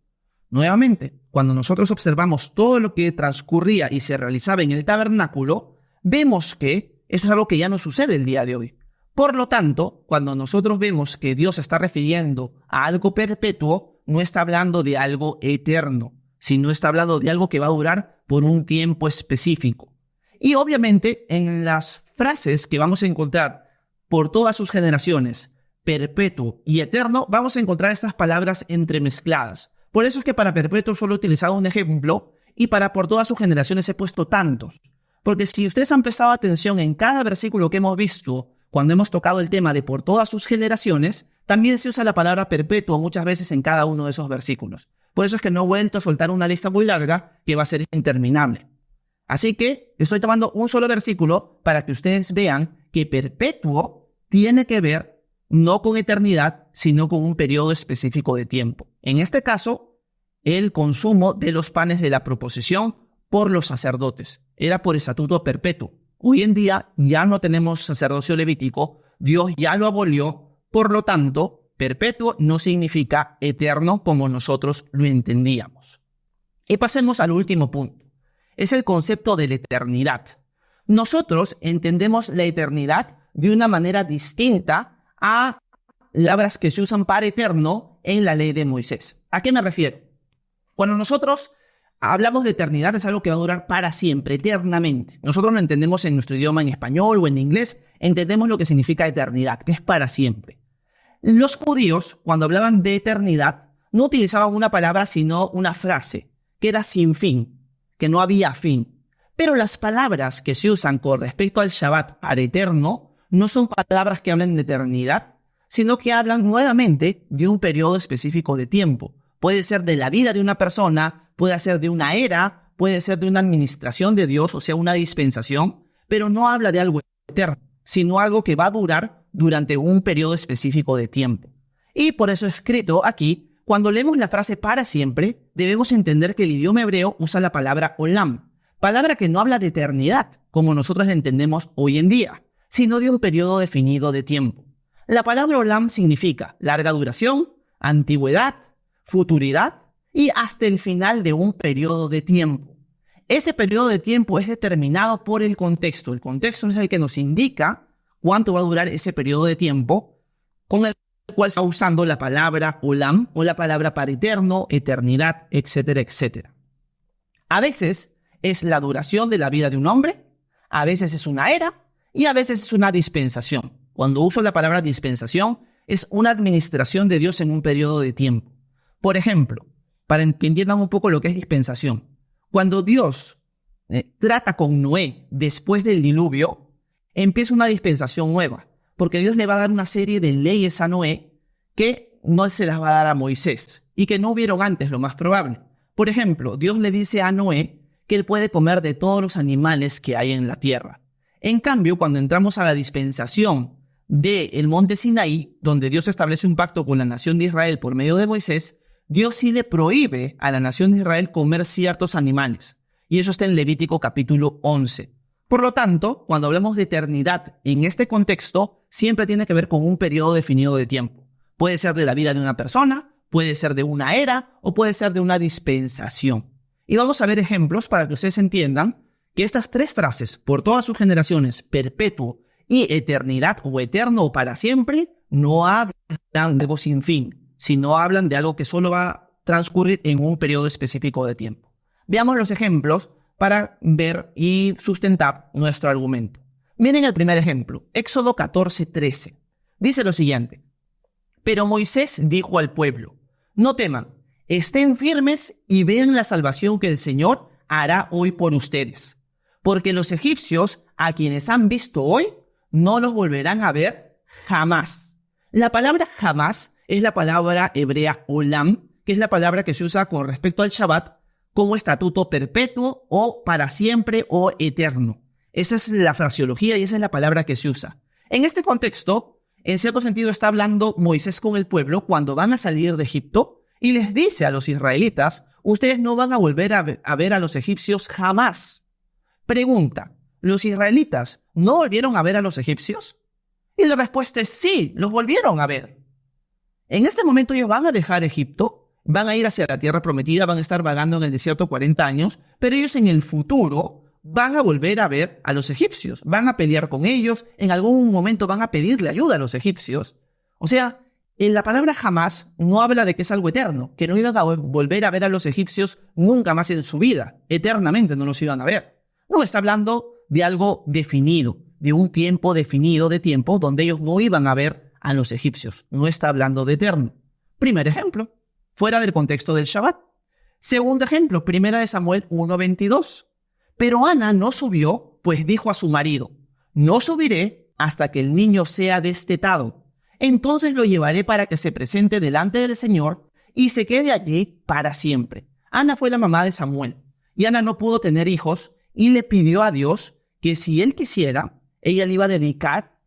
Nuevamente, cuando nosotros observamos todo lo que transcurría y se realizaba en el tabernáculo, vemos que eso es algo que ya no sucede el día de hoy. Por lo tanto, cuando nosotros vemos que Dios se está refiriendo a algo perpetuo, no está hablando de algo eterno, sino está hablando de algo que va a durar por un tiempo específico. Y obviamente, en las frases que vamos a encontrar por todas sus generaciones, perpetuo y eterno, vamos a encontrar estas palabras entremezcladas. Por eso es que para perpetuo solo he utilizado un ejemplo y para por todas sus generaciones he puesto tantos. Porque si ustedes han prestado atención en cada versículo que hemos visto, cuando hemos tocado el tema de por todas sus generaciones, también se usa la palabra perpetuo muchas veces en cada uno de esos versículos. Por eso es que no he vuelto a soltar una lista muy larga que va a ser interminable. Así que estoy tomando un solo versículo para que ustedes vean que perpetuo tiene que ver no con eternidad, sino con un periodo específico de tiempo. En este caso, el consumo de los panes de la proposición por los sacerdotes era por estatuto perpetuo. Hoy en día ya no tenemos sacerdocio levítico, Dios ya lo abolió, por lo tanto, perpetuo no significa eterno como nosotros lo entendíamos. Y pasemos al último punto. Es el concepto de la eternidad. Nosotros entendemos la eternidad de una manera distinta a las palabras que se usan para eterno en la ley de Moisés. ¿A qué me refiero? Cuando nosotros hablamos de eternidad es algo que va a durar para siempre, eternamente. Nosotros lo entendemos en nuestro idioma en español o en inglés, entendemos lo que significa eternidad, que es para siempre. Los judíos, cuando hablaban de eternidad, no utilizaban una palabra sino una frase, que era sin fin, que no había fin. Pero las palabras que se usan con respecto al Shabbat para eterno no son palabras que hablan de eternidad, sino que hablan nuevamente de un periodo específico de tiempo. Puede ser de la vida de una persona, puede ser de una era, puede ser de una administración de Dios, o sea, una dispensación, pero no habla de algo eterno, sino algo que va a durar durante un periodo específico de tiempo. Y por eso he escrito aquí, Cuando leemos la frase para siempre, debemos entender que el idioma hebreo usa la palabra olam, palabra que no habla de eternidad, como nosotros la entendemos hoy en día, sino de un periodo definido de tiempo. La palabra olam significa larga duración, antigüedad, futuridad y hasta el final de un periodo de tiempo. Ese periodo de tiempo es determinado por el contexto. El contexto es el que nos indica cuánto va a durar ese periodo de tiempo con el cual está usando la palabra olam o la palabra para eterno, eternidad, etcétera, etcétera. A veces es la duración de la vida de un hombre, a veces es una era y a veces es una dispensación. Cuando uso la palabra dispensación, es una administración de Dios en un periodo de tiempo. Por ejemplo, para que entiendan un poco lo que es dispensación, cuando Dios trata con Noé después del diluvio, empieza una dispensación nueva, porque Dios le va a dar una serie de leyes a Noé que no se las va a dar a Moisés y que no hubieron antes, lo más probable. Por ejemplo, Dios le dice a Noé que él puede comer de todos los animales que hay en la tierra. En cambio, cuando entramos a la dispensación del monte Sinaí, donde Dios establece un pacto con la nación de Israel por medio de Moisés, Dios sí le prohíbe a la nación de Israel comer ciertos animales. Y eso está en Levítico capítulo 11. Por lo tanto, cuando hablamos de eternidad en este contexto, siempre tiene que ver con un periodo definido de tiempo. Puede ser de la vida de una persona, puede ser de una era o puede ser de una dispensación. Y vamos a ver ejemplos para que ustedes entiendan que estas tres frases, por todas sus generaciones, perpetuo y eternidad o eterno o para siempre, no hablan de algo sin fin, sino hablan de algo que solo va a transcurrir en un periodo específico de tiempo. Veamos los ejemplos para ver y sustentar nuestro argumento. Miren el primer ejemplo, Éxodo 14:13. Dice lo siguiente: pero Moisés dijo al pueblo, no teman, estén firmes y vean la salvación que el Señor hará hoy por ustedes. Porque los egipcios, a quienes han visto hoy, no los volverán a ver jamás. La palabra jamás es la palabra hebrea olam, que es la palabra que se usa con respecto al Shabbat como estatuto perpetuo o para siempre o eterno. Esa es la fraseología y esa es la palabra que se usa. En este contexto, en cierto sentido está hablando Moisés con el pueblo cuando van a salir de Egipto y les dice a los israelitas, ustedes no van a volver a ver a los egipcios jamás. Pregunta, ¿los israelitas no volvieron a ver a los egipcios? Y la respuesta es sí, los volvieron a ver. En este momento ellos van a dejar Egipto, van a ir hacia la tierra prometida, van a estar vagando en el desierto 40 años, pero ellos en el futuro van a volver a ver a los egipcios, van a pelear con ellos, en algún momento van a pedirle ayuda a los egipcios. O sea, en la palabra jamás no habla de que es algo eterno, que no iban a volver a ver a los egipcios nunca más en su vida, eternamente no los iban a ver. No, está hablando de algo definido, de un tiempo definido de tiempo donde ellos no iban a ver a los egipcios. No está hablando de eterno. Primer ejemplo, fuera del contexto del Shabbat. Segundo ejemplo, 1 Samuel 1:22. Pero Ana no subió, pues dijo a su marido, no subiré hasta que el niño sea destetado. Entonces lo llevaré para que se presente delante del Señor y se quede allí para siempre. Ana fue la mamá de Samuel y Ana no pudo tener hijos y le pidió a Dios que si él quisiera, ella le iba a dedicar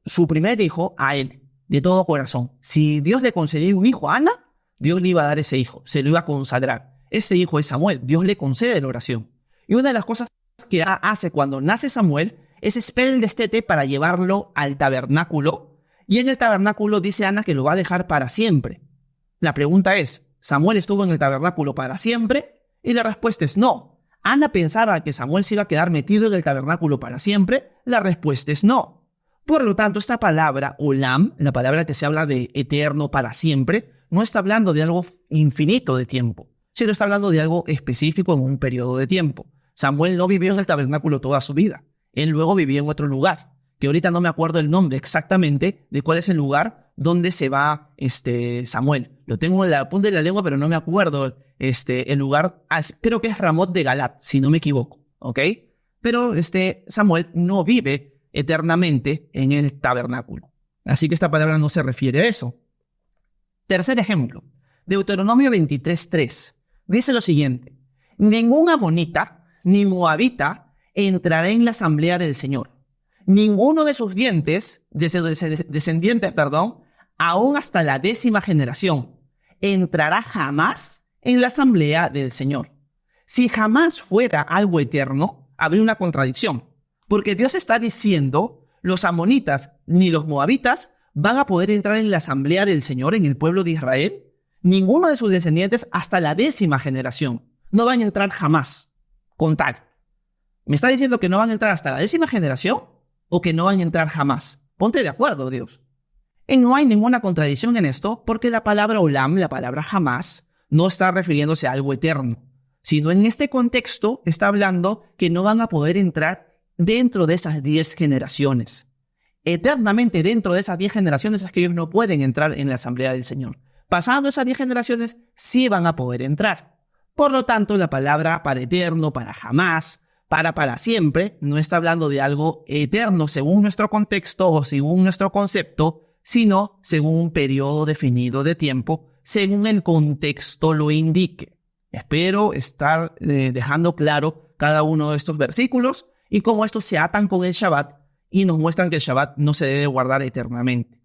su primer hijo a él, de todo corazón. Si Dios le concedía un hijo a Ana, Dios le iba a dar ese hijo, se lo iba a consagrar. Ese hijo es Samuel, Dios le concede la oración. Y una de las cosas que hace cuando nace Samuel es esperar el destete para llevarlo al tabernáculo. Y en el tabernáculo dice Ana que lo va a dejar para siempre. La pregunta es, ¿Samuel estuvo en el tabernáculo para siempre? Y la respuesta es no. Ana pensaba que Samuel se iba a quedar metido en el tabernáculo para siempre. La respuesta es no. Por lo tanto, esta palabra olam, la palabra que se habla de eterno para siempre, no está hablando de algo infinito de tiempo, sino está hablando de algo específico en un periodo de tiempo. Samuel no vivió en el tabernáculo toda su vida. Él luego vivió en otro lugar, que ahorita no me acuerdo el nombre exactamente de cuál es el lugar donde se va Samuel. Lo tengo en la punta de la lengua, pero no me acuerdo el lugar. Creo que es Ramot de Galat, si no me equivoco, ¿ok? Pero Samuel no vive eternamente en el tabernáculo. Así que esta palabra no se refiere a eso. Tercer ejemplo, Deuteronomio 23:3. Dice lo siguiente: ningún amonita ni moabita entrará en la asamblea del Señor. Ninguno de sus descendientes, aún hasta la 10ª generación. entrará jamás en la asamblea del Señor. Si jamás fuera algo eterno, habría una contradicción, porque Dios está diciendo, los amonitas ni los moabitas van a poder entrar en la asamblea del Señor, en el pueblo de Israel. Ninguno de sus descendientes hasta la 10ª generación. No van a entrar jamás, con tal. ¿Me está diciendo que no van a entrar hasta la 10ª generación o que no van a entrar jamás? Ponte de acuerdo, Dios. Y no hay ninguna contradicción en esto, porque la palabra olam, la palabra jamás, no está refiriéndose a algo eterno, sino en este contexto está hablando que no van a poder entrar dentro de esas 10 generaciones. Eternamente dentro de esas 10 generaciones es que ellos no pueden entrar en la asamblea del Señor. Pasando esas 10 generaciones, sí van a poder entrar. Por lo tanto, la palabra para eterno, para jamás, para siempre, no está hablando de algo eterno según nuestro contexto o según nuestro concepto, sino según un periodo definido de tiempo, según el contexto lo indique. Espero estar dejando claro cada uno de estos versículos y cómo estos se atan con el Shabbat y nos muestran que el Shabbat no se debe guardar eternamente.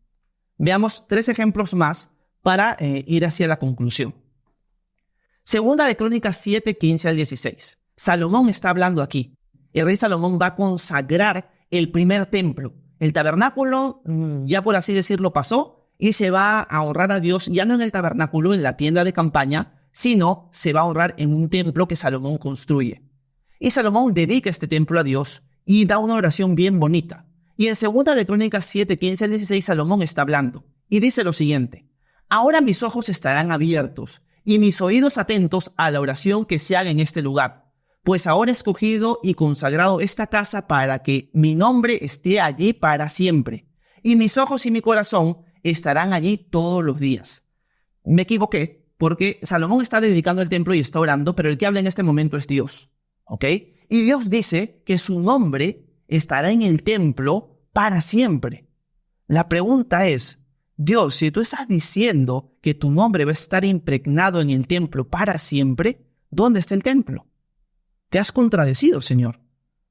Veamos 3 ejemplos más para ir hacia la conclusión. Segunda de Crónicas 7, 15 al 16. Salomón está hablando aquí. El rey Salomón va a consagrar el primer templo. El tabernáculo, ya por así decirlo, pasó y se va a honrar a Dios ya no en el tabernáculo, en la tienda de campaña, sino se va a honrar en un templo que Salomón construye. Y Salomón dedica este templo a Dios y da una oración bien bonita. Y en Segunda de Crónicas 7, 15 al 16, Salomón está hablando y dice lo siguiente: ahora mis ojos estarán abiertos y mis oídos atentos a la oración que se haga en este lugar, pues ahora he escogido y consagrado esta casa para que mi nombre esté allí para siempre, y mis ojos y mi corazón estarán allí todos los días. Me equivoqué, porque Salomón está dedicando el templo y está orando, pero el que habla en este momento es Dios, ¿ok? Y Dios dice que su nombre estará en el templo para siempre. La pregunta es, Dios, si tú estás diciendo que tu nombre va a estar impregnado en el templo para siempre, ¿dónde está el templo? Te has contradecido, Señor,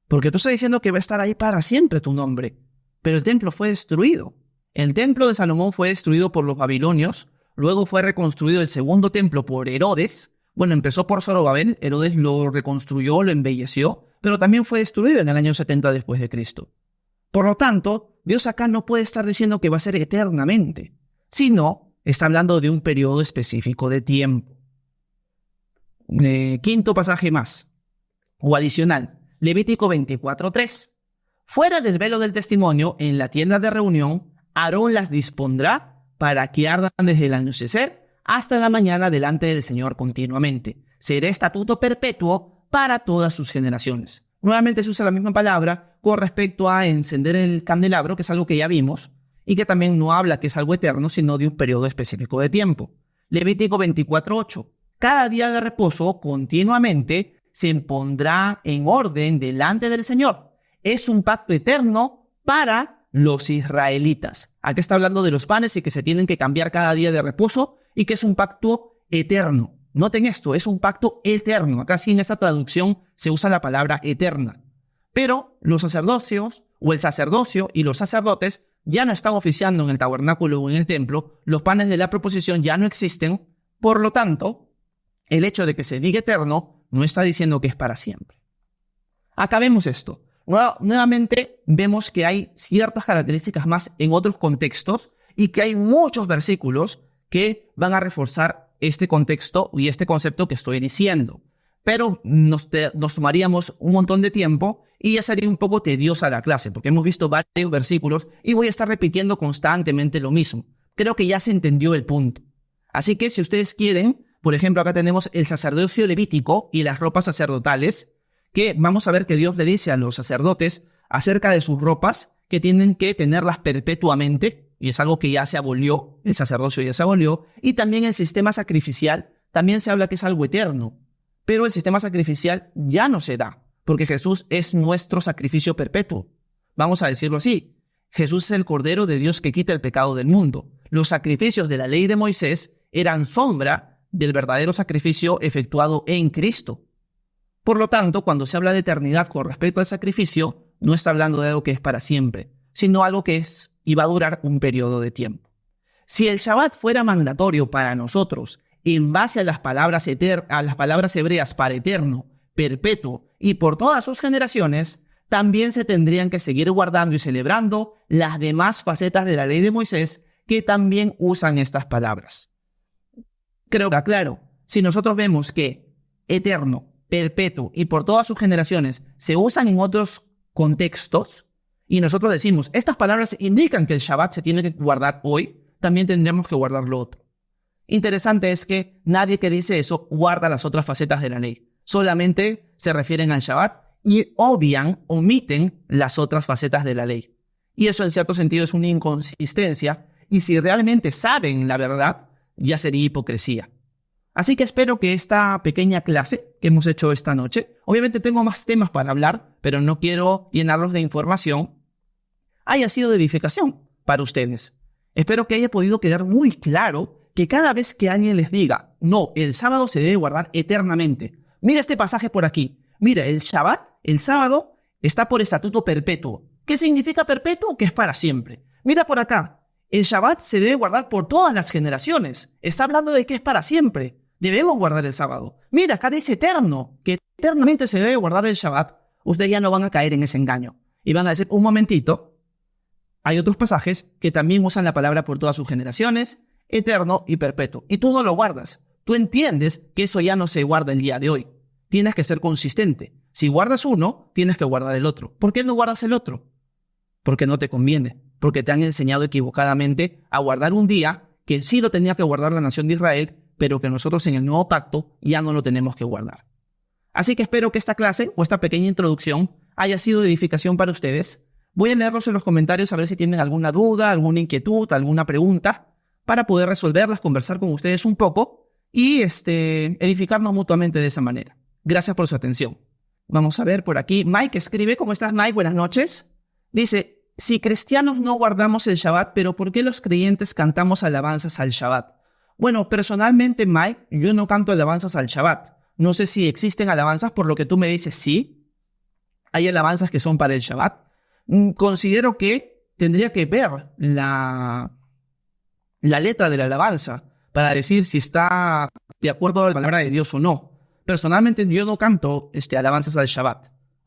porque tú estás diciendo que va a estar ahí para siempre tu nombre, pero el templo fue destruido. El templo de Salomón fue destruido por los babilonios, luego fue reconstruido el segundo templo por Herodes. Bueno, empezó por Zorobabel, Herodes lo reconstruyó, lo embelleció, pero también fue destruido en el año 70 después de Cristo. Por lo tanto, Dios acá no puede estar diciendo que va a ser eternamente, sino está hablando de un periodo específico de tiempo. Quinto pasaje más, o adicional, Levítico 24:3. Fuera del velo del testimonio, en la tienda de reunión, Aarón las dispondrá para que ardan desde el anochecer hasta la mañana delante del Señor continuamente. Será estatuto perpetuo para todas sus generaciones. Nuevamente se usa la misma palabra con respecto a encender el candelabro, que es algo que ya vimos, y que también no habla que es algo eterno, sino de un periodo específico de tiempo. Levítico 24:8. Cada día de reposo continuamente se pondrá en orden delante del Señor. Es un pacto eterno para los israelitas. Aquí está hablando de los panes y que se tienen que cambiar cada día de reposo y que es un pacto eterno. Noten esto, es un pacto eterno. Acá sí en esta traducción se usa la palabra eterna. Pero los sacerdocios o el sacerdocio y los sacerdotes ya no están oficiando en el tabernáculo o en el templo. Los panes de la proposición ya no existen. Por lo tanto, el hecho de que se diga eterno no está diciendo que es para siempre. Acá vemos esto. Nuevamente vemos que hay ciertas características más en otros contextos y que hay muchos versículos que van a reforzar este contexto y este concepto que estoy diciendo. Pero nos tomaríamos un montón de tiempo y ya sería un poco tediosa la clase, porque hemos visto varios versículos y voy a estar repitiendo constantemente lo mismo. Creo que ya se entendió el punto. Así que si ustedes quieren, por ejemplo, acá tenemos el sacerdocio levítico y las ropas sacerdotales, que vamos a ver que Dios le dice a los sacerdotes acerca de sus ropas, que tienen que tenerlas perpetuamente, y es algo que ya se abolió, el sacerdocio ya se abolió, y también el sistema sacrificial, también se habla que es algo eterno, pero el sistema sacrificial ya no se da, porque Jesús es nuestro sacrificio perpetuo. Vamos a decirlo así, Jesús es el Cordero de Dios que quita el pecado del mundo. Los sacrificios de la ley de Moisés eran sombra del verdadero sacrificio efectuado en Cristo. Por lo tanto, cuando se habla de eternidad con respecto al sacrificio, no está hablando de algo que es para siempre, sino algo que es y va a durar un periodo de tiempo. Si el Shabbat fuera mandatorio para nosotros, en base a las palabras hebreas para eterno, perpetuo y por todas sus generaciones, también se tendrían que seguir guardando y celebrando las demás facetas de la ley de Moisés que también usan estas palabras. Creo que claro, si nosotros vemos que eterno, perpetuo y por todas sus generaciones se usan en otros contextos y nosotros decimos, estas palabras indican que el Shabbat se tiene que guardar hoy, también tendremos que guardar lo otro. Interesante es que nadie que dice eso guarda las otras facetas de la ley. Solamente se refieren al Shabbat y omiten las otras facetas de la ley. Y eso en cierto sentido es una inconsistencia y si realmente saben la verdad, ya sería hipocresía. Así que espero que esta pequeña clase que hemos hecho esta noche, obviamente tengo más temas para hablar, pero no quiero llenarlos de información, haya sido de edificación para ustedes. Espero que haya podido quedar muy claro que cada vez que alguien les diga, no, el sábado se debe guardar eternamente. Mira este pasaje por aquí. Mira, el Shabbat, el sábado, está por estatuto perpetuo. ¿Qué significa perpetuo? Que es para siempre. Mira por acá. El Shabbat se debe guardar por todas las generaciones. Está hablando de que es para siempre. Debemos guardar el sábado. Mira, acá dice eterno, que eternamente se debe guardar el Shabbat. Ustedes ya no van a caer en ese engaño. Y van a decir, un momentito, hay otros pasajes que también usan la palabra por todas sus generaciones, eterno y perpetuo. Y tú no lo guardas. Tú entiendes que eso ya no se guarda el día de hoy. Tienes que ser consistente. Si guardas uno, tienes que guardar el otro. ¿Por qué no guardas el otro? Porque no te conviene. Porque te han enseñado equivocadamente a guardar un día que sí lo tenía que guardar la nación de Israel, pero que nosotros en el nuevo pacto ya no lo tenemos que guardar. Así que espero que esta clase o esta pequeña introducción haya sido de edificación para ustedes. Voy a leerlos en los comentarios a ver si tienen alguna duda, alguna inquietud, alguna pregunta, para poder resolverlas, conversar con ustedes un poco y edificarnos mutuamente de esa manera. Gracias por su atención. Vamos a ver por aquí. Mike escribe, ¿cómo estás, Mike? Buenas noches. Dice, si cristianos no guardamos el Shabbat, ¿pero por qué los creyentes cantamos alabanzas al Shabbat? Bueno, personalmente, Mike, yo no canto alabanzas al Shabbat. No sé si existen alabanzas, por lo que tú me dices, sí. Hay alabanzas que son para el Shabbat. Considero que tendría que ver la letra de la alabanza para decir si está de acuerdo a la palabra de Dios o no. Personalmente yo no canto alabanzas al Shabbat,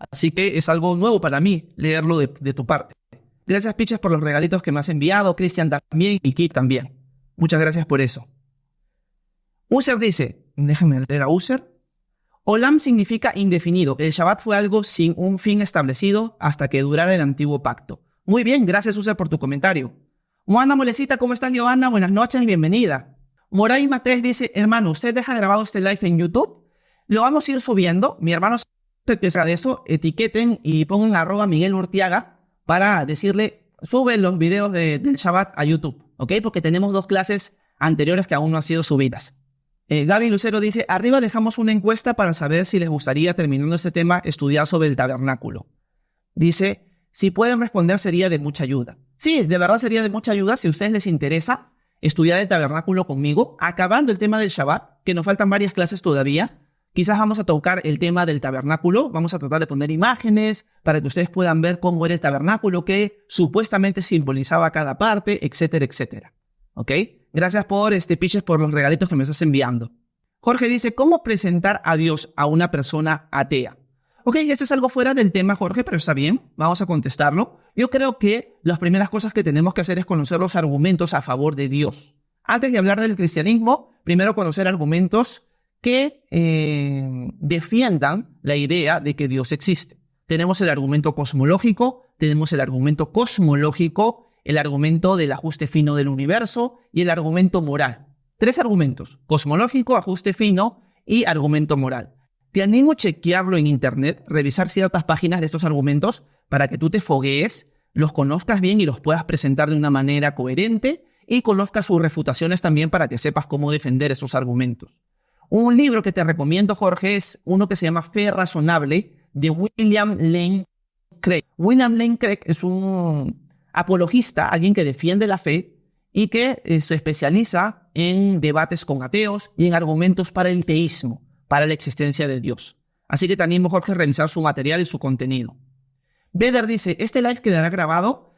así que es algo nuevo para mí leerlo de tu parte. Gracias, Piches, por los regalitos que me has enviado, Cristian también y Kit también. Muchas gracias por eso. User dice, déjame leer a User. Olam significa indefinido. El Shabbat fue algo sin un fin establecido hasta que durara el antiguo pacto. Muy bien, gracias, User, por tu comentario. Moana Molecita, ¿cómo estás, Giovanna? Buenas noches y bienvenida. Moraima 3 dice, hermano, ¿usted deja grabado este live en YouTube? Lo vamos a ir subiendo. Mi hermano se piensa de eso. Etiqueten y pongan @Miguel Urtiaga para decirle, sube los videos del Shabbat a YouTube, ¿ok? Porque tenemos 2 clases anteriores que aún no han sido subidas. Gaby Lucero dice, arriba dejamos una encuesta para saber si les gustaría, terminando este tema, estudiar sobre el tabernáculo. Dice, si pueden responder sería de mucha ayuda. Sí, de verdad sería de mucha ayuda si a ustedes les interesa estudiar el tabernáculo conmigo, acabando el tema del Shabbat, que nos faltan varias clases todavía. Quizás vamos a tocar el tema del tabernáculo, vamos a tratar de poner imágenes para que ustedes puedan ver cómo era el tabernáculo, que supuestamente simbolizaba cada parte, etcétera, etcétera. ¿Ok? Gracias por Piches, por los regalitos que me estás enviando. Jorge dice, ¿cómo presentar a Dios a una persona atea? Ok, este es algo fuera del tema, Jorge, pero está bien, vamos a contestarlo. Yo creo que las primeras cosas que tenemos que hacer es conocer los argumentos a favor de Dios. Antes de hablar del cristianismo, primero conocer argumentos que defiendan la idea de que Dios existe. Tenemos el argumento cosmológico, tenemos el argumento cosmológico, el argumento del ajuste fino del universo y el argumento moral. 3 argumentos: cosmológico, ajuste fino y argumento moral. Te animo a chequearlo en internet, revisar ciertas páginas de estos argumentos para que tú te foguees, los conozcas bien y los puedas presentar de una manera coherente y conozcas sus refutaciones también para que sepas cómo defender esos argumentos. Un libro que te recomiendo, Jorge, es uno que se llama Fe Razonable, de William Lane Craig. William Lane Craig es un apologista, alguien que defiende la fe y que se especializa en debates con ateos y en argumentos para el teísmo, para la existencia de Dios. Así que te animo, Jorge, a revisar su material y su contenido. Beder dice, ¿este live quedará grabado?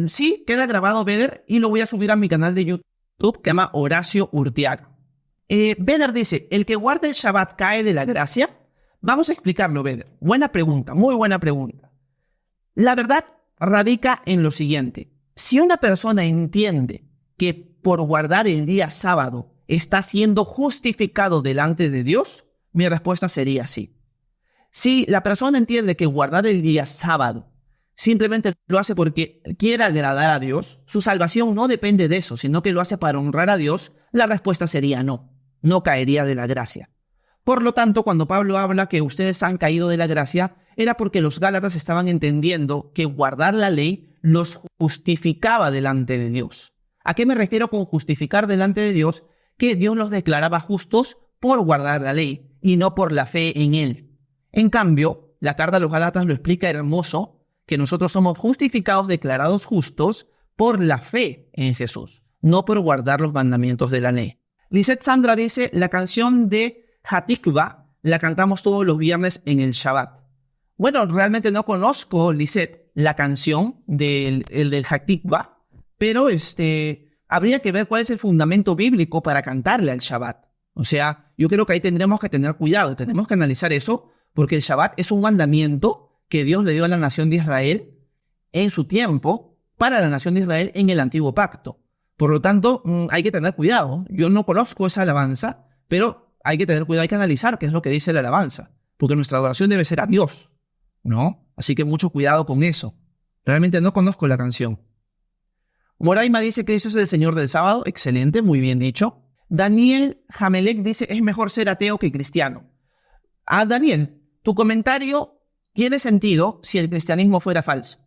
Sí, queda grabado, Beder, y lo voy a subir a mi canal de YouTube YouTube que se llama Horacio Urtiaga. Beder dice, ¿el que guarda el Shabbat cae de la gracia? Vamos a explicarlo, Beder. Buena pregunta, muy buena pregunta. La verdad radica en lo siguiente. Si una persona entiende que por guardar el día sábado está siendo justificado delante de Dios, mi respuesta sería sí. Si la persona entiende que guardar el día sábado simplemente lo hace porque quiere agradar a Dios, su salvación no depende de eso, sino que lo hace para honrar a Dios, la respuesta sería no. No caería de la gracia. Por lo tanto, cuando Pablo habla que ustedes han caído de la gracia, era porque los Gálatas estaban entendiendo que guardar la ley los justificaba delante de Dios. ¿A qué me refiero con justificar delante de Dios? Que Dios los declaraba justos por guardar la ley y no por la fe en Él. En cambio, la carta a los Gálatas lo explica hermoso, que nosotros somos justificados, declarados justos por la fe en Jesús, no por guardar los mandamientos de la ley. Lisette Sandra dice, la canción de Hatikva la cantamos todos los viernes en el Shabbat. Bueno, realmente no conozco, Lisette, la canción del Hatikva, pero habría que ver cuál es el fundamento bíblico para cantarle al Shabbat. O sea, yo creo que ahí tendremos que tener cuidado, tenemos que analizar eso, porque el Shabbat es un mandamiento que Dios le dio a la nación de Israel en su tiempo, para la nación de Israel en el antiguo pacto. Por lo tanto, hay que tener cuidado. Yo no conozco esa alabanza, pero hay que tener cuidado, hay que analizar qué es lo que dice la alabanza, porque nuestra adoración debe ser a Dios, ¿no? Así que mucho cuidado con eso. Realmente no conozco la canción. Moraima dice que Cristo es el Señor del sábado. Excelente, muy bien dicho. Daniel Jamelec dice, es mejor ser ateo que cristiano. Daniel, tu comentario tiene sentido si el cristianismo fuera falso.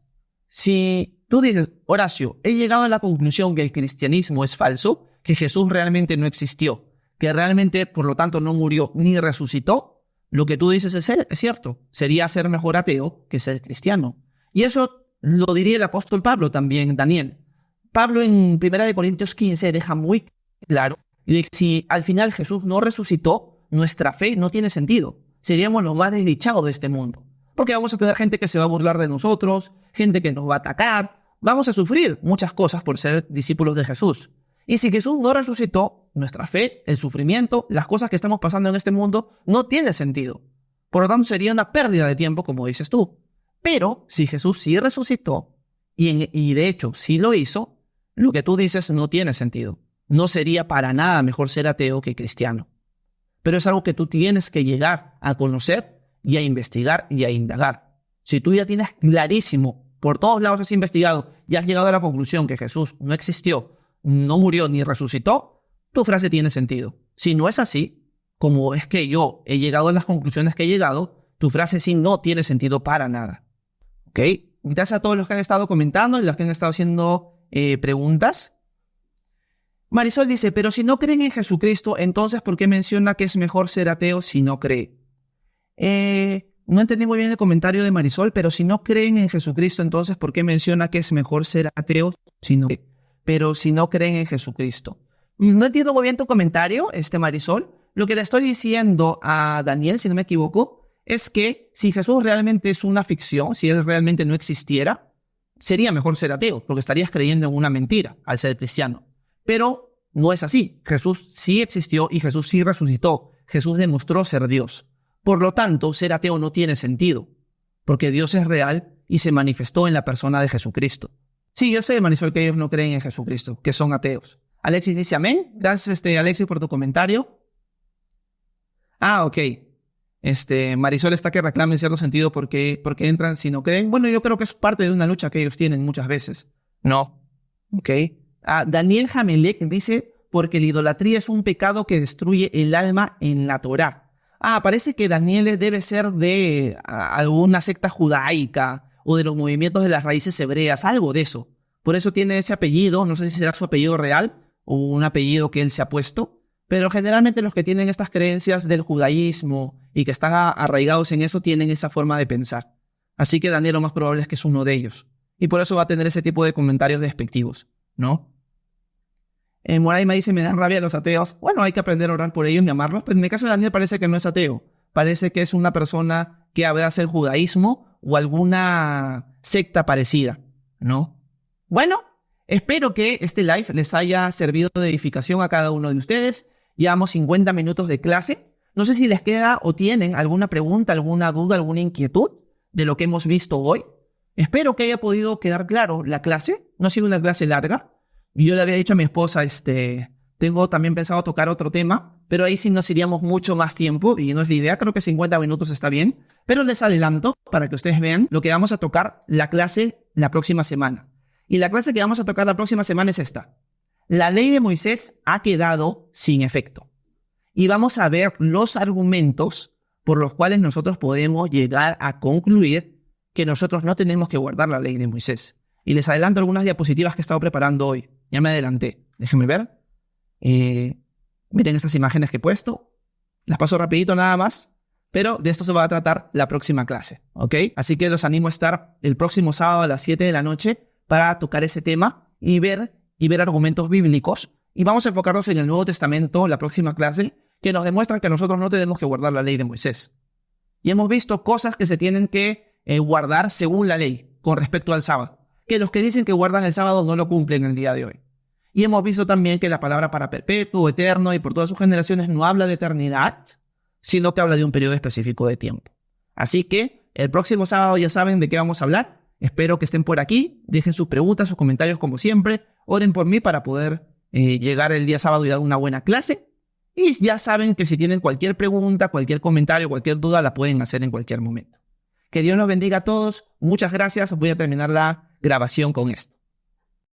Si tú dices, Horacio, he llegado a la conclusión que el cristianismo es falso, que Jesús realmente no existió, que realmente, por lo tanto, no murió ni resucitó, lo que tú dices es cierto. Sería ser mejor ateo que ser cristiano. Y eso lo diría el apóstol Pablo también, Daniel. Pablo en 1 Corintios 15 deja muy claro que si al final Jesús no resucitó, nuestra fe no tiene sentido. Seríamos los más desdichados de este mundo. Porque vamos a tener gente que se va a burlar de nosotros, gente que nos va a atacar. Vamos a sufrir muchas cosas por ser discípulos de Jesús. Y si Jesús no resucitó, nuestra fe, el sufrimiento, las cosas que estamos pasando en este mundo no tiene sentido. Por lo tanto, sería una pérdida de tiempo, como dices tú. Pero si Jesús sí resucitó, y de hecho sí lo hizo, lo que tú dices no tiene sentido. No sería para nada mejor ser ateo que cristiano. Pero es algo que tú tienes que llegar a conocer y a investigar y a indagar. Si tú ya tienes clarísimo, por todos lados has investigado y has llegado a la conclusión que Jesús no existió, no murió ni resucitó, tu frase tiene sentido. Si no es así, como es que yo he llegado a las conclusiones que he llegado, tu frase sí no tiene sentido para nada. ¿Ok? Gracias a todos los que han estado comentando y los que han estado haciendo preguntas. Marisol dice, pero si no creen en Jesucristo, entonces ¿por qué menciona que es mejor ser ateo si no cree? No entendí muy bien el comentario de Marisol, pero si no creen en Jesucristo, entonces ¿por qué menciona que es mejor ser ateo si no creen? Pero si no creen en Jesucristo. No entiendo muy bien tu comentario, Marisol. Lo que le estoy diciendo a Daniel, si no me equivoco, es que si Jesús realmente es una ficción, si Él realmente no existiera, sería mejor ser ateo, porque estarías creyendo en una mentira al ser cristiano. Pero no es así. Jesús sí existió y Jesús sí resucitó. Jesús demostró ser Dios. Por lo tanto, ser ateo no tiene sentido, porque Dios es real y se manifestó en la persona de Jesucristo. Sí, yo sé, Marisol, que ellos no creen en Jesucristo, que son ateos. Alexis dice amén. Gracias, Alexis, por tu comentario. Ok. Marisol está que reclama en cierto sentido porque entran si no creen. Bueno, yo creo que es parte de una lucha que ellos tienen muchas veces. No. Ok. Daniel Jamelec dice, porque la idolatría es un pecado que destruye el alma en la Torá. Parece que Daniel debe ser de alguna secta judaica o de los movimientos de las raíces hebreas, algo de eso. Por eso tiene ese apellido, no sé si será su apellido real o un apellido que él se ha puesto, pero generalmente los que tienen estas creencias del judaísmo y que están arraigados en eso tienen esa forma de pensar. Así que Daniel lo más probable es que es uno de ellos. Y por eso va a tener ese tipo de comentarios despectivos, ¿no? Moraima dice, me dan rabia los ateos. Bueno, hay que aprender a orar por ellos y amarlos. Pero en el caso de Daniel parece que no es ateo. Parece que es una persona que abraza el judaísmo o alguna secta parecida, ¿no? Bueno, Espero que este live les haya servido de edificación a cada uno de ustedes. Llevamos 50 minutos de clase. No sé si les queda o tienen alguna pregunta, alguna duda, alguna inquietud de lo que hemos visto hoy. Espero que haya podido quedar claro la clase. No ha sido una clase larga. Yo le había dicho a mi esposa, tengo también pensado tocar otro tema, pero ahí sí nos iríamos mucho más tiempo y no es la idea. Creo que 50 minutos está bien. Pero les adelanto para que ustedes vean lo que vamos a tocar la clase la próxima semana. Y la clase que vamos a tocar la próxima semana es esta. La ley de Moisés ha quedado sin efecto. Y vamos a ver los argumentos por los cuales nosotros podemos llegar a concluir que nosotros no tenemos que guardar la ley de Moisés. Y les adelanto algunas diapositivas que he estado preparando hoy. Ya me adelanté. Déjenme ver. Miren estas imágenes que he puesto. Las paso rapidito nada más. Pero de esto se va a tratar la próxima clase. ¿Ok? Así que los animo a estar el próximo sábado a las 7 de la noche para tocar ese tema y ver argumentos bíblicos. Y vamos a enfocarnos en el Nuevo Testamento, la próxima clase, que nos demuestran que nosotros no tenemos que guardar la ley de Moisés. Y hemos visto cosas que se tienen que guardar según la ley, con respecto al sábado. Que los que dicen que guardan el sábado no lo cumplen el día de hoy. Y hemos visto también que la palabra para perpetuo, eterno y por todas sus generaciones no habla de eternidad, sino que habla de un periodo específico de tiempo. Así que el próximo sábado ya saben de qué vamos a hablar. Espero que estén por aquí, dejen sus preguntas, sus comentarios como siempre, oren por mí para poder llegar el día sábado y dar una buena clase. Y ya saben que si tienen cualquier pregunta, cualquier comentario, cualquier duda, la pueden hacer en cualquier momento. Que Dios los bendiga a todos. Muchas gracias. Voy a terminar la grabación con esto.